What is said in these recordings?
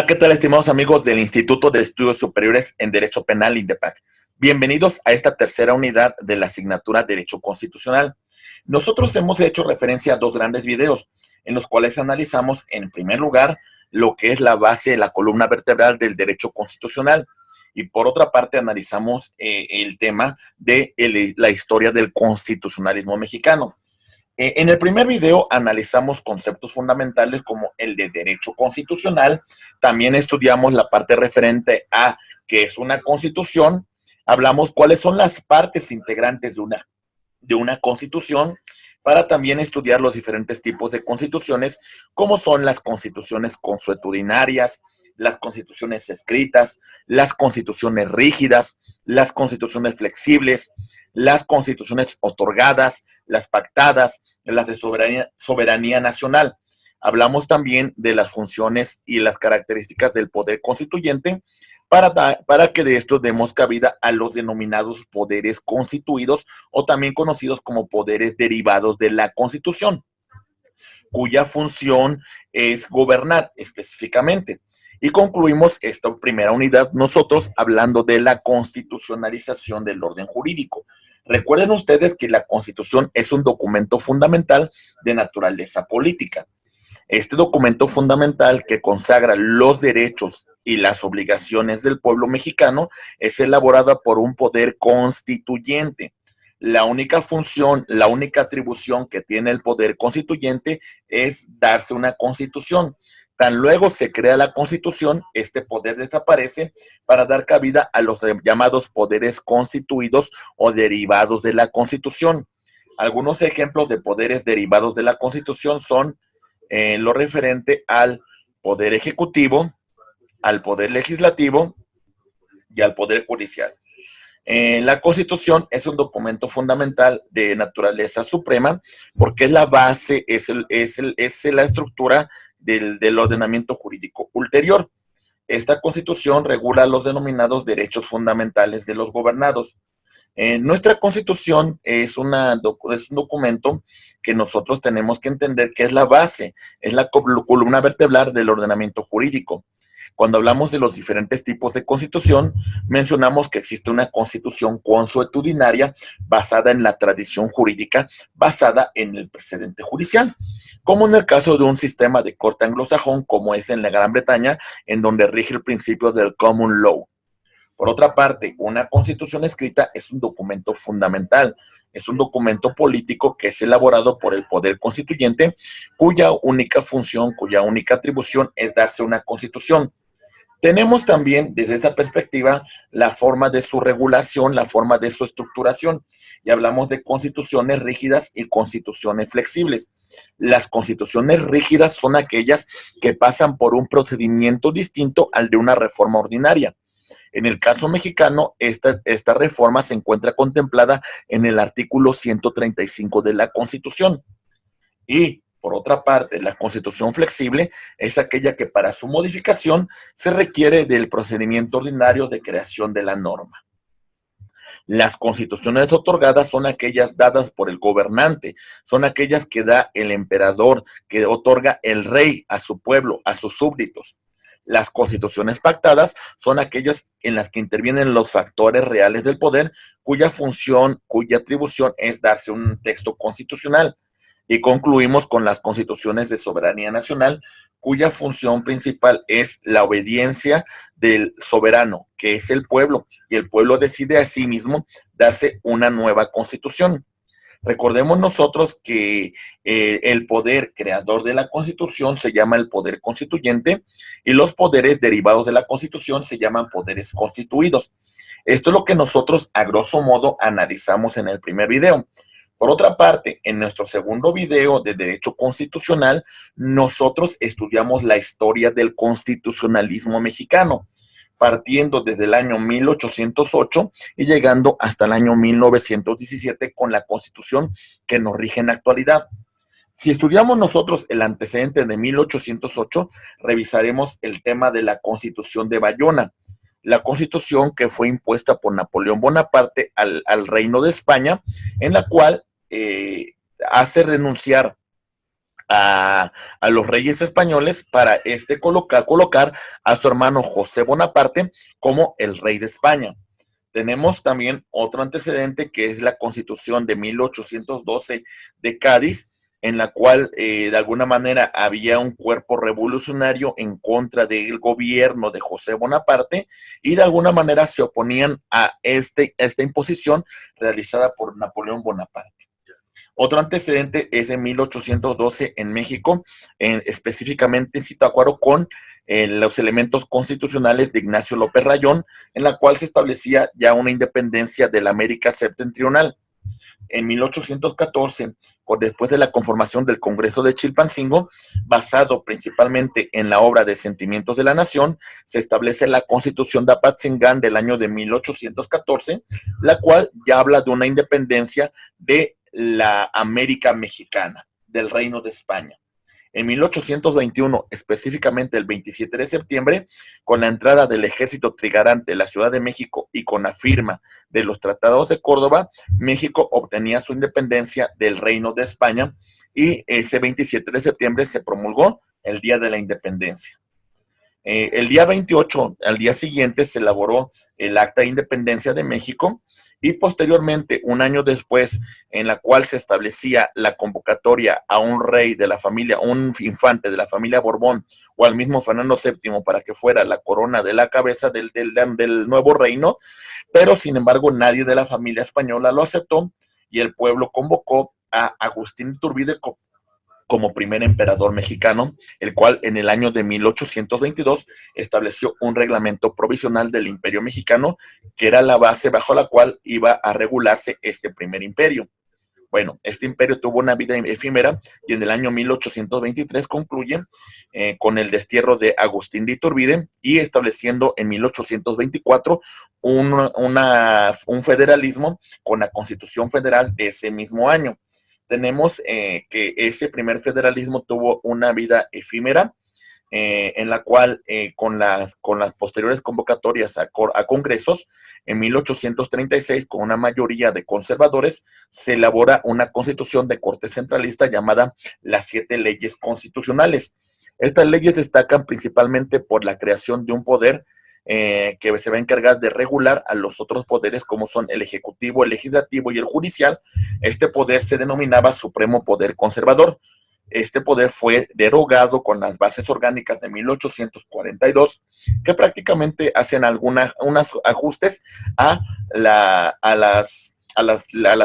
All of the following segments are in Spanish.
Hola, ¿qué tal, estimados amigos del Instituto de Estudios Superiores en Derecho Penal, INDEPAC? Bienvenidos a esta tercera unidad de la asignatura Derecho Constitucional. Nosotros hemos hecho referencia a dos grandes videos en los cuales analizamos, en primer lugar, lo que es la base, la columna vertebral del derecho constitucional, y por otra parte analizamos el tema de la historia del constitucionalismo mexicano. En el primer video analizamos conceptos fundamentales como el de derecho constitucional. También estudiamos la parte referente a qué es una constitución. Hablamos cuáles son las partes integrantes de una constitución, para también estudiar los diferentes tipos de constituciones, como son las constituciones consuetudinarias, las constituciones escritas, las constituciones rígidas, las constituciones flexibles, las constituciones otorgadas, las pactadas, las de soberanía nacional. Hablamos también de las funciones y las características del poder constituyente, para que de esto demos cabida a los denominados poderes constituidos, o también conocidos como poderes derivados de la Constitución, cuya función es gobernar específicamente. Y concluimos esta primera unidad nosotros hablando de la constitucionalización del orden jurídico. Recuerden ustedes que la Constitución es un documento fundamental de naturaleza política. Este documento fundamental que consagra los derechos y las obligaciones del pueblo mexicano es elaborada por un poder constituyente. La única función, la única atribución que tiene el poder constituyente es darse una constitución. Tan luego se crea la constitución, este poder desaparece para dar cabida a los llamados poderes constituidos o derivados de la constitución. Algunos ejemplos de poderes derivados de la constitución son lo referente al poder ejecutivo, al poder legislativo y al poder judicial. La Constitución es un documento fundamental de naturaleza suprema porque es la base, es la estructura del ordenamiento jurídico ulterior. Esta Constitución regula los denominados derechos fundamentales de los gobernados. Nuestra Constitución es un documento que nosotros tenemos que entender que es la base, es la columna vertebral del ordenamiento jurídico. Cuando hablamos de los diferentes tipos de constitución, mencionamos que existe una constitución consuetudinaria basada en la tradición jurídica, basada en el precedente judicial, como en el caso de un sistema de corte anglosajón, como es en la Gran Bretaña, en donde rige el principio del common law. Por otra parte, una constitución escrita es un documento fundamental, es un documento político que es elaborado por el poder constituyente, cuya única función, cuya única atribución es darse una constitución. Tenemos también, desde esta perspectiva, la forma de su regulación, la forma de su estructuración. Y hablamos de constituciones rígidas y constituciones flexibles. Las constituciones rígidas son aquellas que pasan por un procedimiento distinto al de una reforma ordinaria. En el caso mexicano, esta reforma se encuentra contemplada en el artículo 135 de la Constitución. Y, por otra parte, la Constitución flexible es aquella que para su modificación se requiere del procedimiento ordinario de creación de la norma. Las constituciones otorgadas son aquellas dadas por el gobernante, son aquellas que da el emperador, que otorga el rey a su pueblo, a sus súbditos. Las constituciones pactadas son aquellas en las que intervienen los factores reales del poder, cuya función, cuya atribución es darse un texto constitucional. Y concluimos con las constituciones de soberanía nacional, cuya función principal es la obediencia del soberano, que es el pueblo, y el pueblo decide a sí mismo darse una nueva constitución. Recordemos nosotros que el poder creador de la Constitución se llama el poder constituyente, y los poderes derivados de la Constitución se llaman poderes constituidos. Esto es lo que nosotros, a grosso modo, analizamos en el primer video. Por otra parte, en nuestro segundo video de Derecho Constitucional, nosotros estudiamos la historia del constitucionalismo mexicano, partiendo desde el año 1808 y llegando hasta el año 1917 con la Constitución que nos rige en la actualidad. Si estudiamos nosotros el antecedente de 1808, revisaremos el tema de la Constitución de Bayona, la Constitución que fue impuesta por Napoleón Bonaparte al Reino de España, en la cual hace renunciar a los reyes españoles para colocar a su hermano José Bonaparte como el rey de España. Tenemos también otro antecedente que es la Constitución de 1812 de Cádiz, en la cual de alguna manera había un cuerpo revolucionario en contra del gobierno de José Bonaparte y de alguna manera se oponían a esta imposición realizada por Napoleón Bonaparte. Otro antecedente es en 1812 en México, específicamente en Zitácuaro, con los elementos constitucionales de Ignacio López Rayón, en la cual se establecía ya una independencia de la América septentrional. En 1814, después de la conformación del Congreso de Chilpancingo, basado principalmente en la obra de Sentimientos de la Nación, se establece la Constitución de Apatzingán del año de 1814, la cual ya habla de una independencia de la América mexicana, del Reino de España. En 1821, específicamente el 27 de septiembre, con la entrada del ejército trigarante en la Ciudad de México y con la firma de los tratados de Córdoba, México obtenía su independencia del Reino de España y ese 27 de septiembre se promulgó el Día de la Independencia. El día 28, al día siguiente, se elaboró el Acta de Independencia de México y posteriormente, un año después, en la cual se establecía la convocatoria a un rey de la familia, un infante de la familia Borbón o al mismo Fernando VII para que fuera la corona de la cabeza del nuevo reino, pero sin embargo nadie de la familia española lo aceptó y el pueblo convocó a Agustín Iturbide como primer emperador mexicano, el cual en el año de 1822 estableció un reglamento provisional del Imperio Mexicano, que era la base bajo la cual iba a regularse este primer imperio. Bueno, este imperio tuvo una vida efímera y en el año 1823 concluye con el destierro de Agustín de Iturbide y estableciendo en 1824 un federalismo con la Constitución Federal de ese mismo año. Tenemos que ese primer federalismo tuvo una vida efímera, en la cual con las posteriores convocatorias a congresos, en 1836, con una mayoría de conservadores, se elabora una constitución de corte centralista llamada las 7 leyes constitucionales. Estas leyes destacan principalmente por la creación de un poder que se va a encargar de regular a los otros poderes como son el ejecutivo, el legislativo y el judicial. Este poder se denominaba Supremo Poder Conservador. Este poder fue derogado con las bases orgánicas de 1842, que prácticamente hacen unos ajustes a las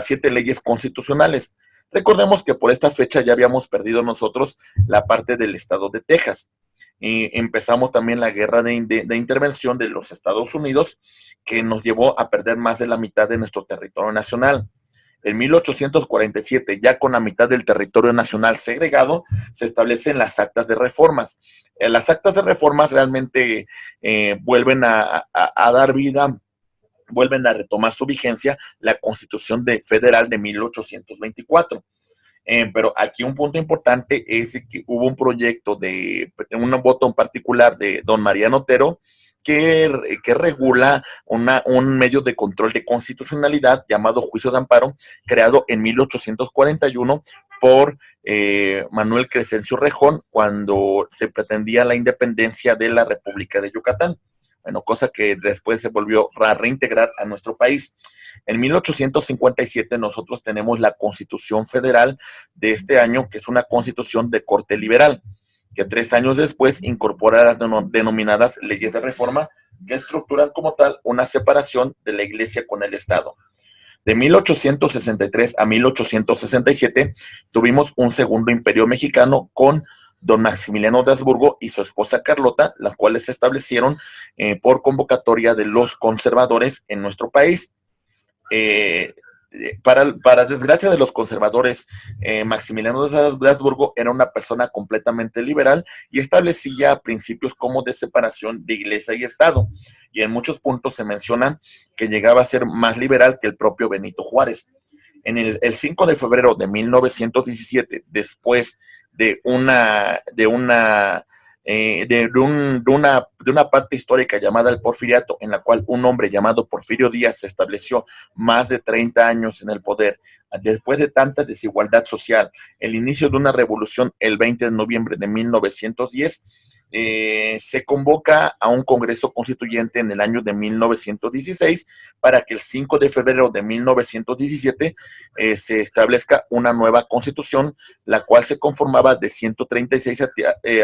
7 leyes constitucionales. Recordemos que por esta fecha ya habíamos perdido nosotros la parte del estado de Texas. Y empezamos también la guerra de intervención de los Estados Unidos, que nos llevó a perder más de la mitad de nuestro territorio nacional. En 1847, ya con la mitad del territorio nacional segregado, se establecen las actas de reformas. Las actas de reformas realmente vuelven a dar vida, vuelven a retomar su vigencia, la Constitución Federal de 1824. Pero aquí un punto importante es que hubo un proyecto un voto en particular de don Mariano Otero que regula un medio de control de constitucionalidad llamado juicio de amparo, creado en 1841 por Manuel Crescencio Rejón cuando se pretendía la independencia de la República de Yucatán. Bueno, cosa que después se volvió a reintegrar a nuestro país. En 1857 nosotros tenemos la Constitución Federal de este año, que es una constitución de corte liberal, que 3 años después incorpora las denominadas leyes de reforma, que estructuran como tal una separación de la Iglesia con el Estado. De 1863 a 1867 tuvimos un segundo imperio mexicano con don Maximiliano de Habsburgo y su esposa Carlota, las cuales se establecieron por convocatoria de los conservadores en nuestro país. Para desgracia de los conservadores, Maximiliano de Habsburgo era una persona completamente liberal y establecía principios como de separación de iglesia y Estado. Y en muchos puntos se menciona que llegaba a ser más liberal que el propio Benito Juárez. En el 5 de febrero de 1917, después de una de una parte histórica llamada el Porfiriato, en la cual un hombre llamado Porfirio Díaz se estableció más de 30 años en el poder, después de tanta desigualdad social, el inicio de una revolución el 20 de noviembre de 1910, se convoca a un Congreso Constituyente en el año de 1916 para que el 5 de febrero de 1917 se establezca una nueva constitución, la cual se conformaba de 136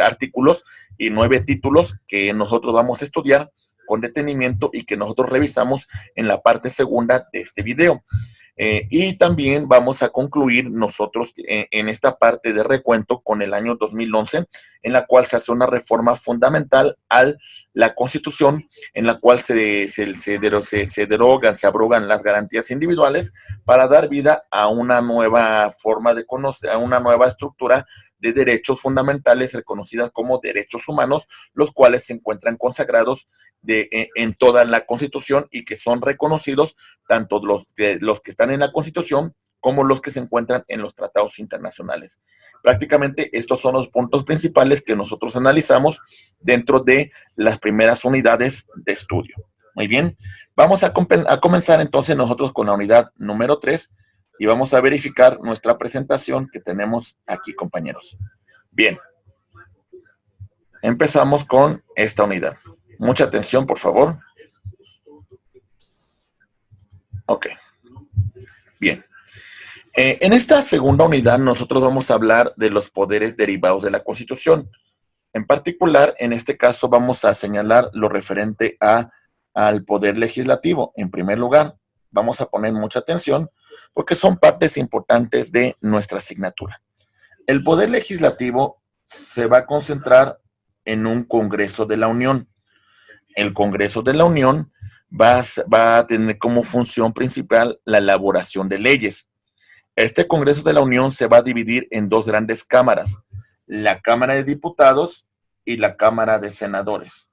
artículos y 9 títulos que nosotros vamos a estudiar con detenimiento y que nosotros revisamos en la parte segunda de este video. Y también vamos a concluir nosotros en esta parte de recuento con el año 2011, en la cual se hace una reforma fundamental a la Constitución, en la cual se derogan, se abrogan las garantías individuales para dar vida a una nueva forma de conocer, a una nueva estructura de derechos fundamentales reconocidas como derechos humanos, los cuales se encuentran consagrados en toda la Constitución y que son reconocidos tanto los que están en la Constitución como los que se encuentran en los tratados internacionales. Prácticamente estos son los puntos principales que nosotros analizamos dentro de las primeras unidades de estudio. Muy bien, vamos a comenzar entonces nosotros con la unidad número 3 y vamos a verificar nuestra presentación que tenemos aquí, compañeros. Bien, empezamos con esta unidad. Mucha atención, por favor. Ok. Bien. En esta segunda unidad nosotros vamos a hablar de los poderes derivados de la Constitución. En particular, en este caso vamos a señalar lo referente al poder legislativo. En primer lugar, vamos a poner mucha atención porque son partes importantes de nuestra asignatura. El poder legislativo se va a concentrar en un Congreso de la Unión. El Congreso de la Unión va a tener como función principal la elaboración de leyes. Este Congreso de la Unión se va a dividir en dos grandes cámaras, la Cámara de Diputados y la Cámara de Senadores.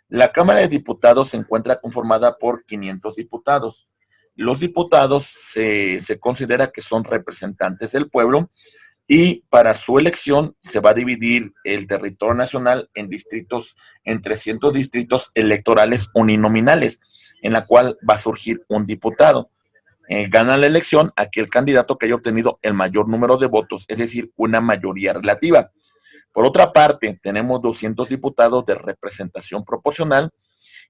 La Cámara de Diputados se encuentra conformada por 500 diputados. Los diputados se considera que son representantes del pueblo y para su elección se va a dividir el territorio nacional en distritos, en 300 distritos electorales uninominales, en la cual va a surgir un diputado. Gana la elección aquel candidato que haya obtenido el mayor número de votos, es decir, una mayoría relativa. Por otra parte, tenemos 200 diputados de representación proporcional,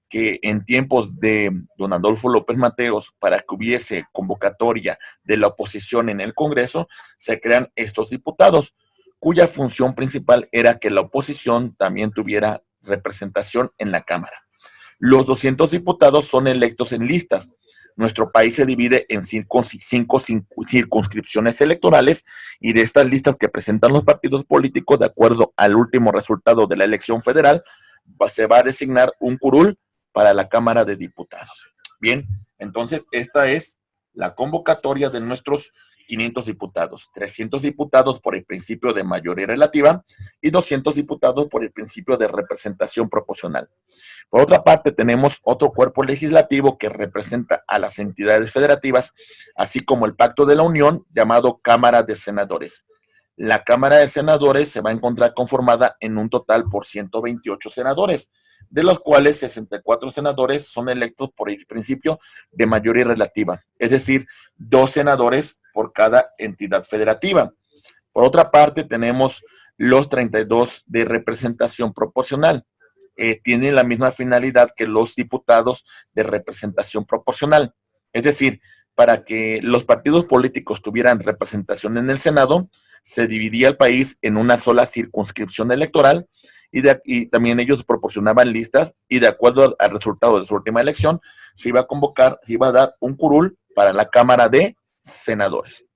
que en tiempos de don Adolfo López Mateos, para que hubiese convocatoria de la oposición en el Congreso, se crean estos diputados, cuya función principal era que la oposición también tuviera representación en la Cámara. Los 200 diputados son electos en listas. Nuestro país se divide en cinco circunscripciones electorales y de estas listas que presentan los partidos políticos, de acuerdo al último resultado de la elección federal, se va a designar un curul para la Cámara de Diputados. Bien, entonces esta es la convocatoria de nuestros 500 diputados, 300 diputados por el principio de mayoría relativa y 200 diputados por el principio de representación proporcional. Por otra parte, tenemos otro cuerpo legislativo que representa a las entidades federativas, así como el Pacto de la Unión, llamado Cámara de Senadores. La Cámara de Senadores se va a encontrar conformada en un total por 128 senadores, de los cuales 64 senadores son electos por el principio de mayoría relativa, es decir, 2 senadores por cada entidad federativa. Por otra parte, tenemos los 32 de representación proporcional. Tienen la misma finalidad que los diputados de representación proporcional. Es decir, para que los partidos políticos tuvieran representación en el Senado, se dividía el país en una sola circunscripción electoral y también ellos proporcionaban listas y de acuerdo al resultado de su última elección, se iba a convocar, se iba a dar un curul para la Cámara de Senadores.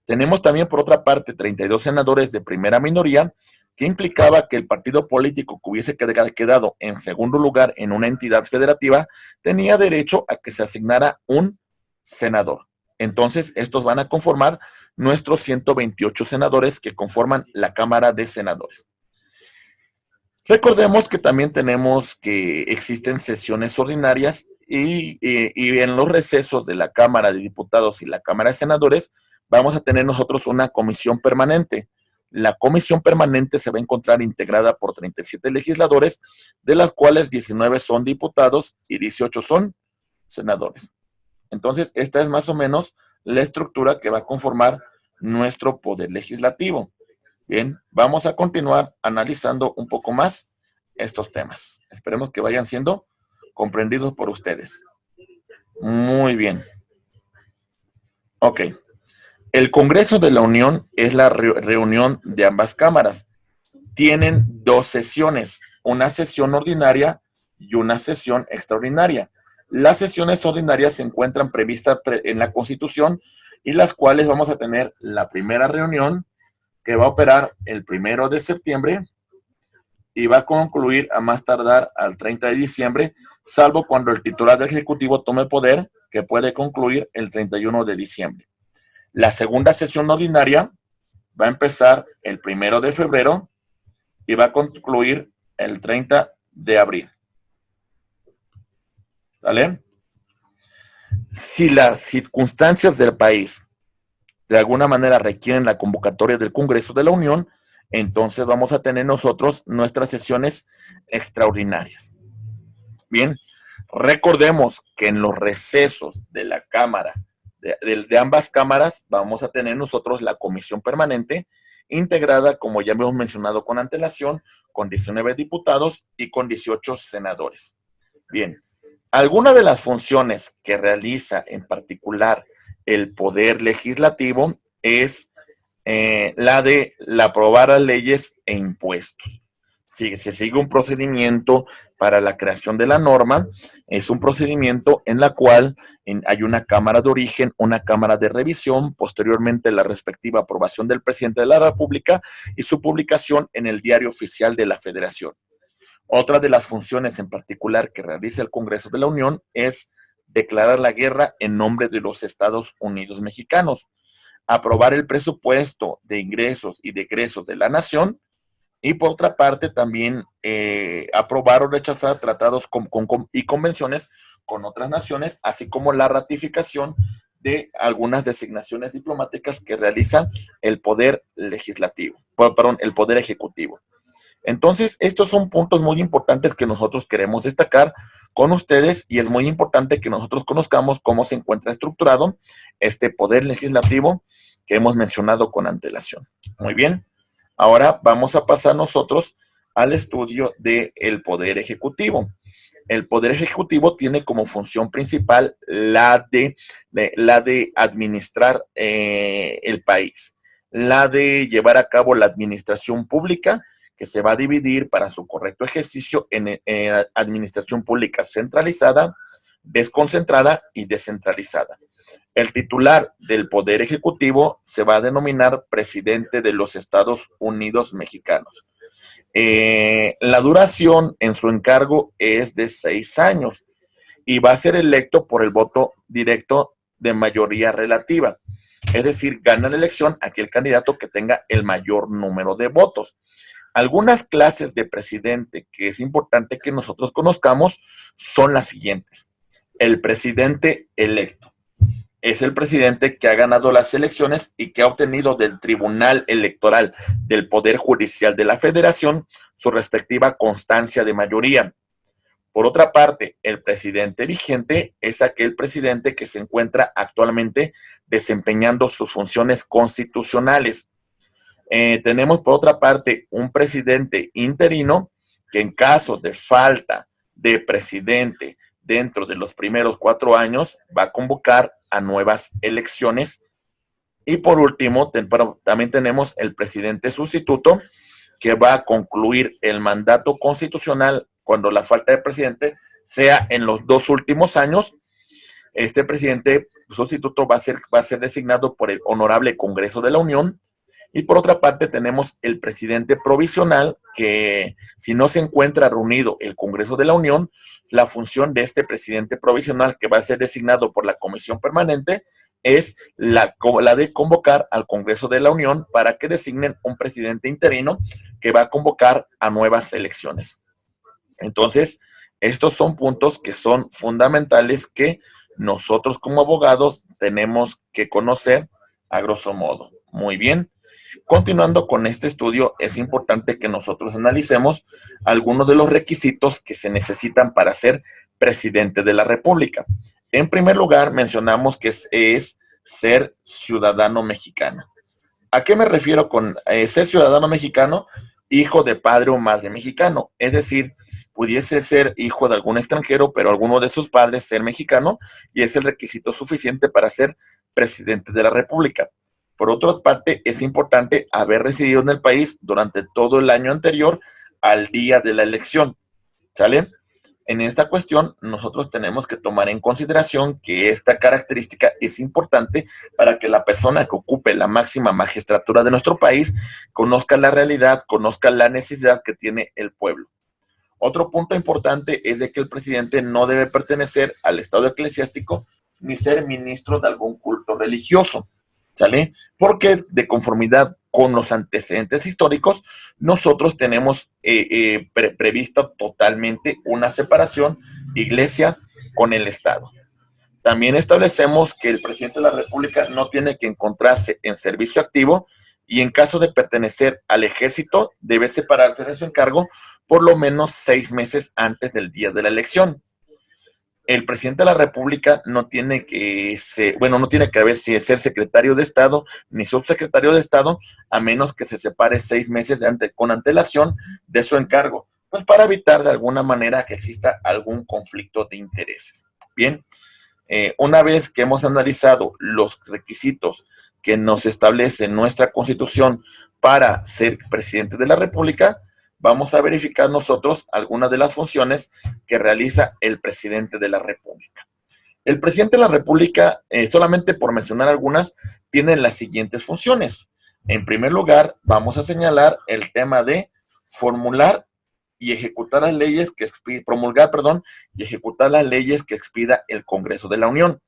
Tenemos también, por otra parte, 32 senadores de primera minoría, que implicaba que el partido político que hubiese quedado en segundo lugar en una entidad federativa tenía derecho a que se asignara un senador. Entonces, estos van a conformar nuestros 128 senadores que conforman la Cámara de Senadores. Recordemos que también tenemos que existen sesiones ordinarias y en los recesos de la Cámara de Diputados y la Cámara de Senadores vamos a tener nosotros una comisión permanente. La comisión permanente se va a encontrar integrada por 37 legisladores, de las cuales 19 son diputados y 18 son senadores. Entonces, esta es más o menos la estructura que va a conformar nuestro poder legislativo. Bien, vamos a continuar analizando un poco más estos temas. Esperemos que vayan siendo comprendidos por ustedes. Muy bien. Ok. El Congreso de la Unión es la reunión de ambas cámaras. Tienen dos sesiones, una sesión ordinaria y una sesión extraordinaria. Las sesiones ordinarias se encuentran previstas en la Constitución y las cuales vamos a tener la primera reunión que va a operar el 1 de septiembre y va a concluir a más tardar al 30 de diciembre, salvo cuando el titular del Ejecutivo tome poder, que puede concluir el 31 de diciembre. La segunda sesión ordinaria va a empezar el 1 de febrero y va a concluir el 30 de abril. ¿Vale? Si las circunstancias del país de alguna manera requieren la convocatoria del Congreso de la Unión, entonces vamos a tener nosotros nuestras sesiones extraordinarias. Bien, recordemos que en los recesos de la Cámara, de ambas cámaras, vamos a tener nosotros la comisión permanente integrada, como ya hemos mencionado con antelación, con 19 diputados y con 18 senadores. Bien, algunas de las funciones que realiza en particular el Poder Legislativo es la de aprobar las leyes e impuestos. Si se sigue un procedimiento para la creación de la norma, es un procedimiento en la cual hay una cámara de origen, una cámara de revisión, posteriormente la respectiva aprobación del presidente de la República y su publicación en el Diario Oficial de la Federación. Otra de las funciones en particular que realiza el Congreso de la Unión es declarar la guerra en nombre de los Estados Unidos mexicanos, aprobar el presupuesto de ingresos y de egresos de la nación y por otra parte también aprobar o rechazar tratados y convenciones con otras naciones, así como la ratificación de algunas designaciones diplomáticas que realiza el Poder Legislativo, perdón, el Poder Ejecutivo. Entonces, estos son puntos muy importantes que nosotros queremos destacar con ustedes y es muy importante que nosotros conozcamos cómo se encuentra estructurado este poder legislativo que hemos mencionado con antelación. Muy bien, ahora vamos a pasar nosotros al estudio del poder ejecutivo. El poder ejecutivo tiene como función principal la de administrar el país, la de llevar a cabo la administración pública, que se va a dividir para su correcto ejercicio en administración pública centralizada, desconcentrada y descentralizada. El titular del Poder Ejecutivo se va a denominar presidente de los Estados Unidos mexicanos. La duración en su encargo es de 6 años y va a ser electo por el voto directo de mayoría relativa. Es decir, gana la elección aquel candidato que tenga el mayor número de votos. Algunas clases de presidente que es importante que nosotros conozcamos son las siguientes. El presidente electo es el presidente que ha ganado las elecciones y que ha obtenido del Tribunal Electoral del Poder Judicial de la Federación su respectiva constancia de mayoría. Por otra parte, el presidente vigente es aquel presidente que se encuentra actualmente desempeñando sus funciones constitucionales. Tenemos por otra parte un presidente interino que en caso de falta de presidente dentro de los primeros 4 años va a convocar a nuevas elecciones. Y por último, también tenemos el presidente sustituto que va a concluir el mandato constitucional cuando la falta de presidente sea en los 2 últimos años. Este presidente sustituto va a ser designado por el Honorable Congreso de la Unión. Y por otra parte tenemos el presidente provisional que si no se encuentra reunido el Congreso de la Unión, la función de este presidente provisional que va a ser designado por la Comisión Permanente es la de convocar al Congreso de la Unión para que designen un presidente interino que va a convocar a nuevas elecciones. Entonces, estos son puntos que son fundamentales que nosotros como abogados tenemos que conocer a grosso modo. Muy bien. Continuando con este estudio, es importante que nosotros analicemos algunos de los requisitos que se necesitan para ser presidente de la República. En primer lugar, mencionamos que es ser ciudadano mexicano. ¿A qué me refiero con ser ciudadano mexicano? Hijo de padre o madre mexicano. Es decir, pudiese ser hijo de algún extranjero, pero alguno de sus padres ser mexicano, y es el requisito suficiente para ser presidente de la República. Por otra parte, es importante haber residido en el país durante todo el año anterior al día de la elección. ¿Sale? En esta cuestión, nosotros tenemos que tomar en consideración que esta característica es importante para que la persona que ocupe la máxima magistratura de nuestro país conozca la realidad, conozca la necesidad que tiene el pueblo. Otro punto importante es de que el presidente no debe pertenecer al estado eclesiástico ni ser ministro de algún culto religioso. ¿Sale? Porque de conformidad con los antecedentes históricos, nosotros tenemos previsto totalmente una separación iglesia con el Estado. También establecemos que el presidente de la República no tiene que encontrarse en servicio activo y en caso de pertenecer al ejército debe separarse de su encargo por lo menos 6 meses antes del día de la elección. El presidente de la República no tiene que ser, no tiene que haber ser secretario de Estado ni subsecretario de Estado, a menos que se separe 6 meses con antelación de su encargo, pues para evitar de alguna manera que exista algún conflicto de intereses. Bien, una vez que hemos analizado los requisitos que nos establece nuestra Constitución para ser presidente de la República, vamos a verificar nosotros algunas de las funciones que realiza el presidente de la República. El presidente de la República, solamente por mencionar algunas, tiene las siguientes funciones. En primer lugar, vamos a señalar el tema de formular y ejecutar las leyes que y ejecutar las leyes que expida el Congreso de la Unión.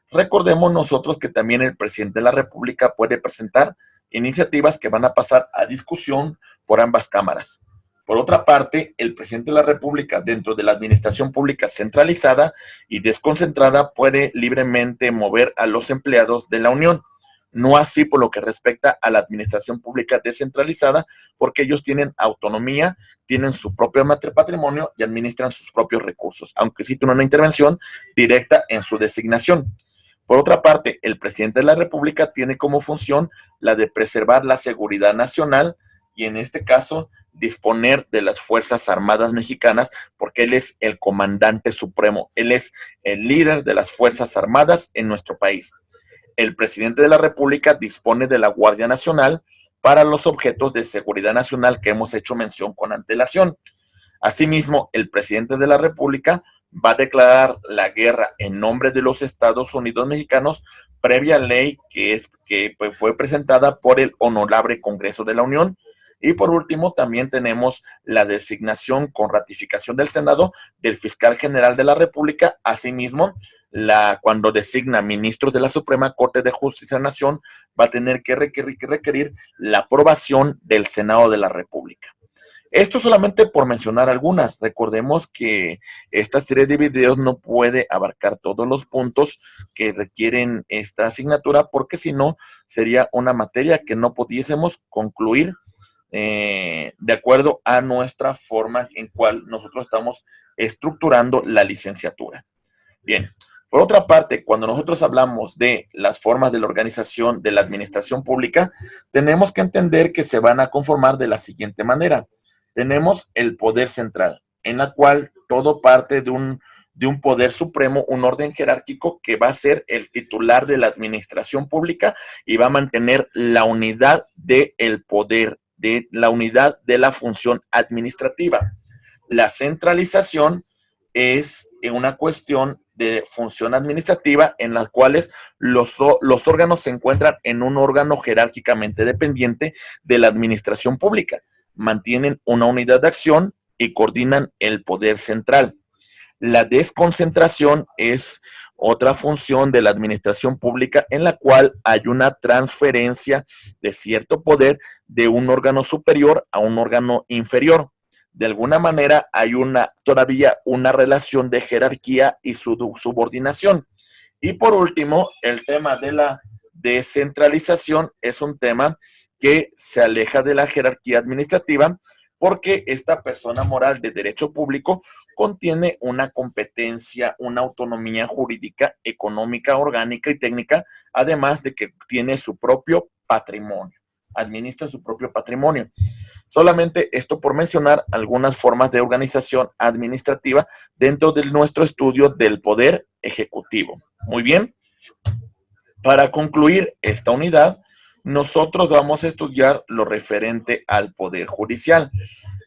Recordemos nosotros que también el presidente de la República puede presentar iniciativas que van a pasar a discusión por ambas cámaras. Por otra parte, el presidente de la República, dentro de la administración pública centralizada y desconcentrada, puede libremente mover a los empleados de la Unión. No así por lo que respecta a la administración pública descentralizada, porque ellos tienen autonomía, tienen su propio patrimonio y administran sus propios recursos, aunque sí tienen una intervención directa en su designación. Por otra parte, el presidente de la República tiene como función la de preservar la seguridad nacional y en este caso disponer de las Fuerzas Armadas Mexicanas, porque él es el comandante supremo, él es el líder de las Fuerzas Armadas en nuestro país. El presidente de la República dispone de la Guardia Nacional para los objetos de seguridad nacional que hemos hecho mención con antelación. Asimismo, el presidente de la República va a declarar la guerra en nombre de los Estados Unidos mexicanos, previa ley que fue presentada por el Honorable Congreso de la Unión. Y por último, también tenemos la designación con ratificación del Senado del fiscal general de la República. Asimismo, cuando designa ministros de la Suprema Corte de Justicia de la Nación, va a tener que requerir la aprobación del Senado de la República. Esto solamente por mencionar algunas. Recordemos que esta serie de videos no puede abarcar todos los puntos que requieren esta asignatura, porque si no, sería una materia que no pudiésemos concluir de acuerdo a nuestra forma en cual nosotros estamos estructurando la licenciatura. Bien, por otra parte, cuando nosotros hablamos de las formas de la organización de la administración pública, tenemos que entender que se van a conformar de la siguiente manera. Tenemos el poder central, en la cual todo parte de un poder supremo, un orden jerárquico que va a ser el titular de la administración pública y va a mantener la unidad del poder, de la unidad de la función administrativa. La centralización es una cuestión de función administrativa en las cuales los órganos se encuentran en un órgano jerárquicamente dependiente de la administración pública. Mantienen una unidad de acción y coordinan el poder central. La desconcentración es otra función de la administración pública en la cual hay una transferencia de cierto poder de un órgano superior a un órgano inferior. De alguna manera hay todavía una relación de jerarquía y subordinación. Y por último, el tema de la descentralización es un tema que se aleja de la jerarquía administrativa porque esta persona moral de derecho público contiene una competencia, una autonomía jurídica, económica, orgánica y técnica, además de que tiene su propio patrimonio, administra su propio patrimonio. Solamente esto por mencionar algunas formas de organización administrativa dentro de nuestro estudio del poder ejecutivo. Muy bien. Para concluir esta unidad, nosotros vamos a estudiar lo referente al poder judicial.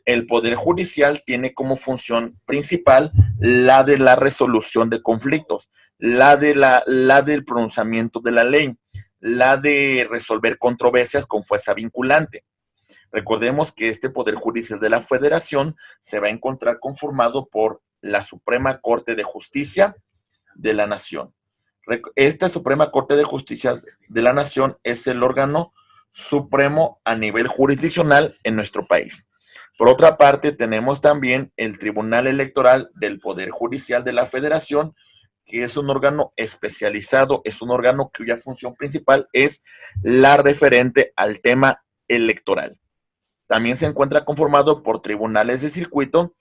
El poder judicial tiene como función principal la de la resolución de conflictos, la del pronunciamiento de la ley, la de resolver controversias con fuerza vinculante. Recordemos que este Poder Judicial de la Federación se va a encontrar conformado por la Suprema Corte de Justicia de la Nación. Esta Suprema Corte de Justicia de la Nación es el órgano supremo a nivel jurisdiccional en nuestro país. Por otra parte, tenemos también el Tribunal Electoral del Poder Judicial de la Federación, que es un órgano especializado, es un órgano cuya función principal es la referente al tema electoral. También se encuentra conformado por tribunales de circuito,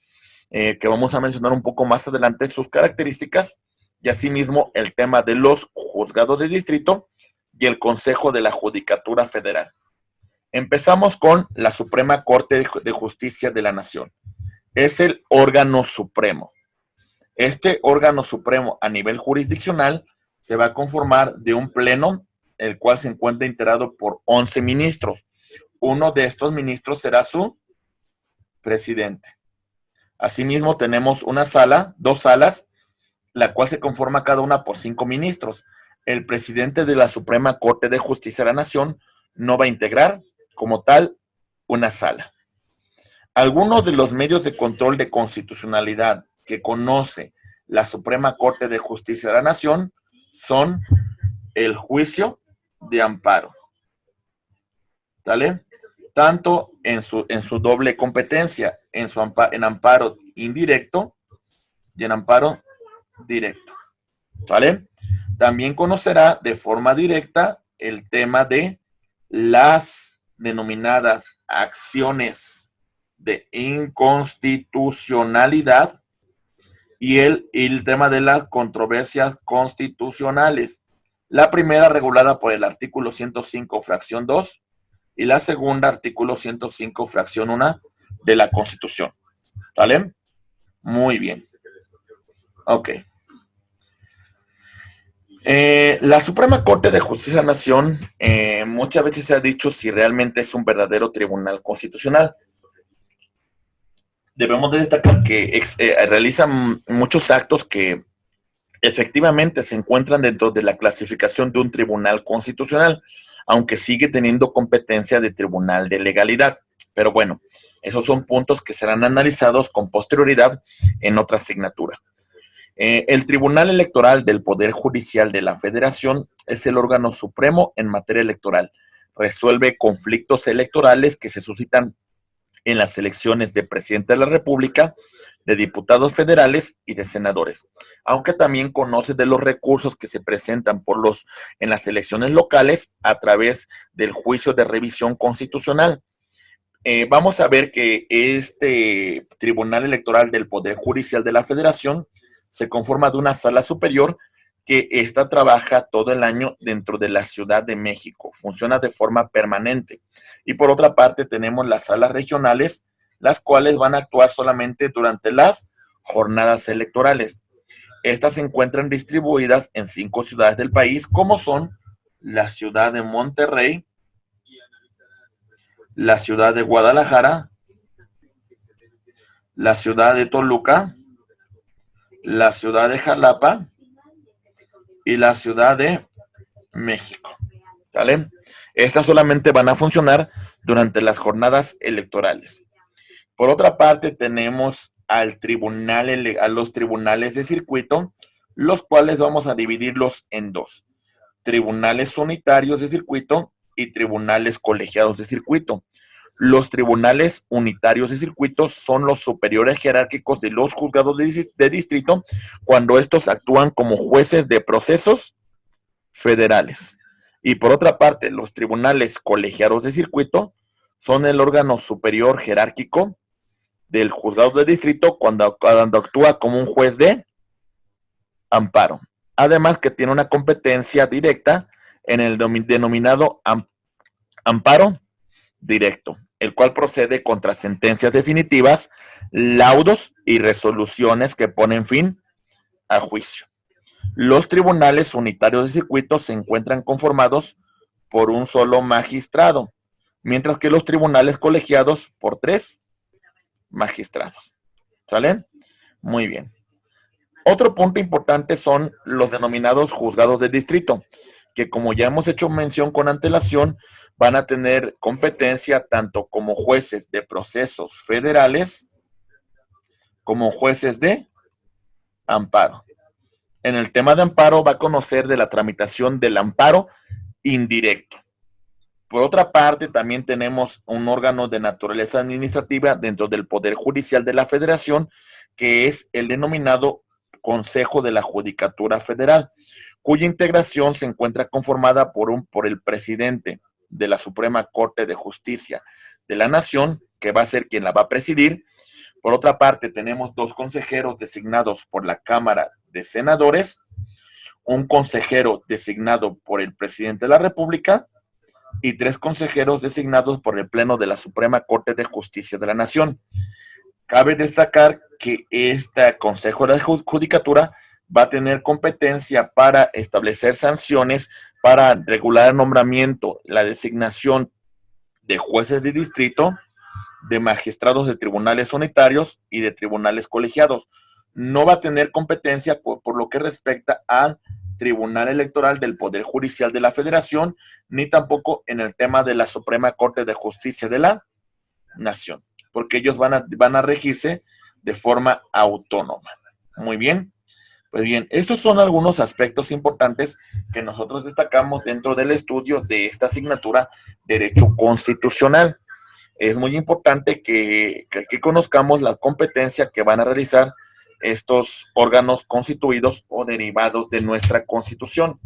que vamos a mencionar un poco más adelante sus características, y asimismo el tema de los juzgados de distrito y el Consejo de la Judicatura Federal. Empezamos con la Suprema Corte de Justicia de la Nación. Es el órgano supremo. Este órgano supremo a nivel jurisdiccional se va a conformar de un pleno, el cual se encuentra integrado por 11 ministros. Uno de estos ministros será su presidente. Asimismo, tenemos dos salas, la cual se conforma cada una por 5 ministros. El presidente de la Suprema Corte de Justicia de la Nación no va a integrar como tal una sala. Algunos de los medios de control de constitucionalidad que conoce la Suprema Corte de Justicia de la Nación son el juicio de amparo. ¿Vale? Tanto en su doble competencia, en amparo indirecto y en amparo directo. ¿Vale? También conocerá de forma directa el tema de las denominadas acciones de inconstitucionalidad y el tema de las controversias constitucionales. La primera regulada por el artículo 105, fracción 2, y la segunda, artículo 105, fracción 1 de la Constitución. ¿Vale? Muy bien. Ok. La Suprema Corte de Justicia de la Nación muchas veces se ha dicho si realmente es un verdadero tribunal constitucional. Debemos de destacar que realizan muchos actos que efectivamente se encuentran dentro de la clasificación de un tribunal constitucional, aunque sigue teniendo competencia de tribunal de legalidad. Pero bueno, esos son puntos que serán analizados con posterioridad en otra asignatura. El Tribunal Electoral del Poder Judicial de la Federación es el órgano supremo en materia electoral. Resuelve conflictos electorales que se suscitan en las elecciones de presidente de la República, de diputados federales y de senadores, aunque también conoce de los recursos que se presentan en las elecciones locales a través del juicio de revisión constitucional. Vamos a ver que este Tribunal Electoral del Poder Judicial de la Federación se conforma de una sala superior que esta trabaja todo el año dentro de la Ciudad de México, funciona de forma permanente. Y por otra parte tenemos las salas regionales, las cuales van a actuar solamente durante las jornadas electorales. Estas se encuentran distribuidas en 5 ciudades del país, como son la ciudad de Monterrey, la ciudad de Guadalajara, la ciudad de Toluca, la ciudad de Jalapa y la Ciudad de México. ¿Vale? Estas solamente van a funcionar durante las jornadas electorales. Por otra parte, tenemos a los tribunales de circuito, los cuales vamos a dividirlos en 2. Tribunales unitarios de circuito y tribunales colegiados de circuito. Los tribunales unitarios de circuito son los superiores jerárquicos de los juzgados de distrito cuando estos actúan como jueces de procesos federales. Y por otra parte, los tribunales colegiados de circuito son el órgano superior jerárquico del juzgado de distrito cuando actúa como un juez de amparo. Además que tiene una competencia directa en el denominado amparo directo, el cual procede contra sentencias definitivas, laudos y resoluciones que ponen fin a juicio. Los tribunales unitarios de circuito se encuentran conformados por un solo magistrado, mientras que los tribunales colegiados por 3 magistrados. ¿Sale? Muy bien. Otro punto importante son los denominados juzgados de distrito, que como ya hemos hecho mención con antelación, van a tener competencia tanto como jueces de procesos federales como jueces de amparo. En el tema de amparo va a conocer de la tramitación del amparo indirecto. Por otra parte, también tenemos un órgano de naturaleza administrativa dentro del Poder Judicial de la Federación, que es el denominado Consejo de la Judicatura Federal, cuya integración se encuentra conformada por el presidente de la Suprema Corte de Justicia de la Nación, que va a ser quien la va a presidir. Por otra parte, tenemos 2 consejeros designados por la Cámara de Senadores, un consejero designado por el presidente de la República y 3 consejeros designados por el Pleno de la Suprema Corte de Justicia de la Nación. Cabe destacar que este Consejo de la Judicatura va a tener competencia para establecer sanciones, para regular el nombramiento, la designación de jueces de distrito, de magistrados de tribunales unitarios y de tribunales colegiados. No va a tener competencia por lo que respecta al Tribunal Electoral del Poder Judicial de la Federación, ni tampoco en el tema de la Suprema Corte de Justicia de la Nación, porque ellos van a regirse de forma autónoma. Muy bien. Pues bien, estos son algunos aspectos importantes que nosotros destacamos dentro del estudio de esta asignatura Derecho Constitucional. Es muy importante que conozcamos la competencia que van a realizar estos órganos constituidos o derivados de nuestra Constitución.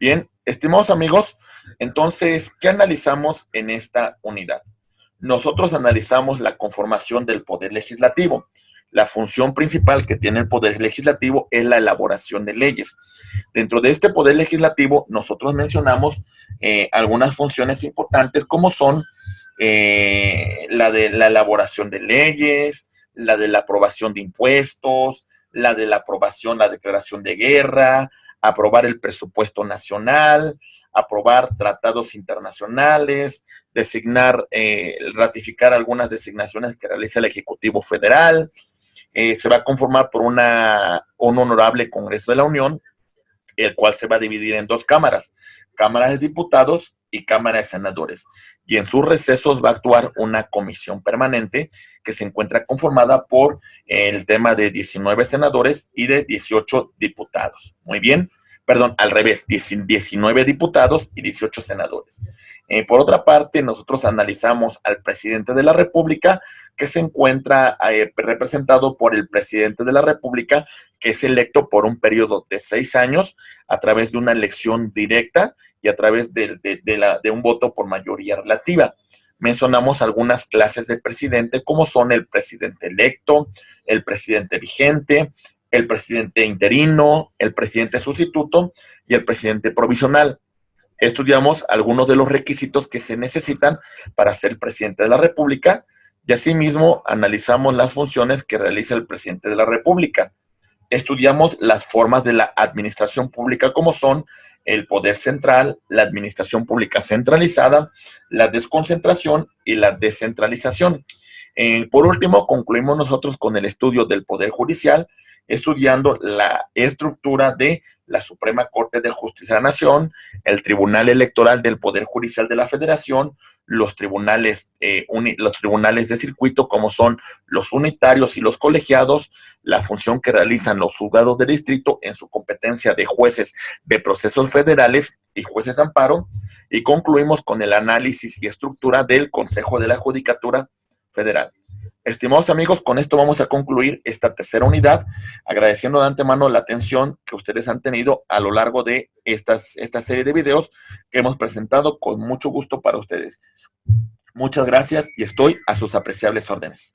Bien, estimados amigos, entonces, ¿qué analizamos en esta unidad? Nosotros analizamos la conformación del Poder Legislativo. La función principal que tiene el Poder Legislativo es la elaboración de leyes. Dentro de este Poder Legislativo, nosotros mencionamos algunas funciones importantes como son la de la elaboración de leyes, la de la aprobación de impuestos, la de la aprobación, la declaración de guerra, aprobar el presupuesto nacional, aprobar tratados internacionales, designar, ratificar algunas designaciones que realiza el Ejecutivo Federal. Se va a conformar por un honorable Congreso de la Unión, el cual se va a dividir en 2 cámaras, Cámara de Diputados y Cámara de Senadores. Y en sus recesos va a actuar una comisión permanente que se encuentra conformada por el tema de 19 senadores y de 18 diputados. Muy bien, perdón, al revés, 19 diputados y 18 senadores. Por otra parte, nosotros analizamos al presidente de la República, que se encuentra representado por el presidente de la República, que es electo por un periodo de 6 años a través de una elección directa y a través de un voto por mayoría relativa. Mencionamos algunas clases de presidente, como son el presidente electo, el presidente vigente, el presidente interino, el presidente sustituto y el presidente provisional. Estudiamos algunos de los requisitos que se necesitan para ser presidente de la República y asimismo analizamos las funciones que realiza el presidente de la República. Estudiamos las formas de la administración pública como son el poder central, la administración pública centralizada, la desconcentración y la descentralización. Por último, concluimos nosotros con el estudio del Poder Judicial, estudiando la estructura de la Suprema Corte de Justicia de la Nación, el Tribunal Electoral del Poder Judicial de la Federación, los tribunales de circuito como son los unitarios y los colegiados, la función que realizan los juzgados de distrito en su competencia de jueces de procesos federales y jueces de amparo, y concluimos con el análisis y estructura del Consejo de la Judicatura Federal. Estimados amigos, con esto vamos a concluir esta tercera unidad, agradeciendo de antemano la atención que ustedes han tenido a lo largo de esta serie de videos que hemos presentado con mucho gusto para ustedes. Muchas gracias y estoy a sus apreciables órdenes.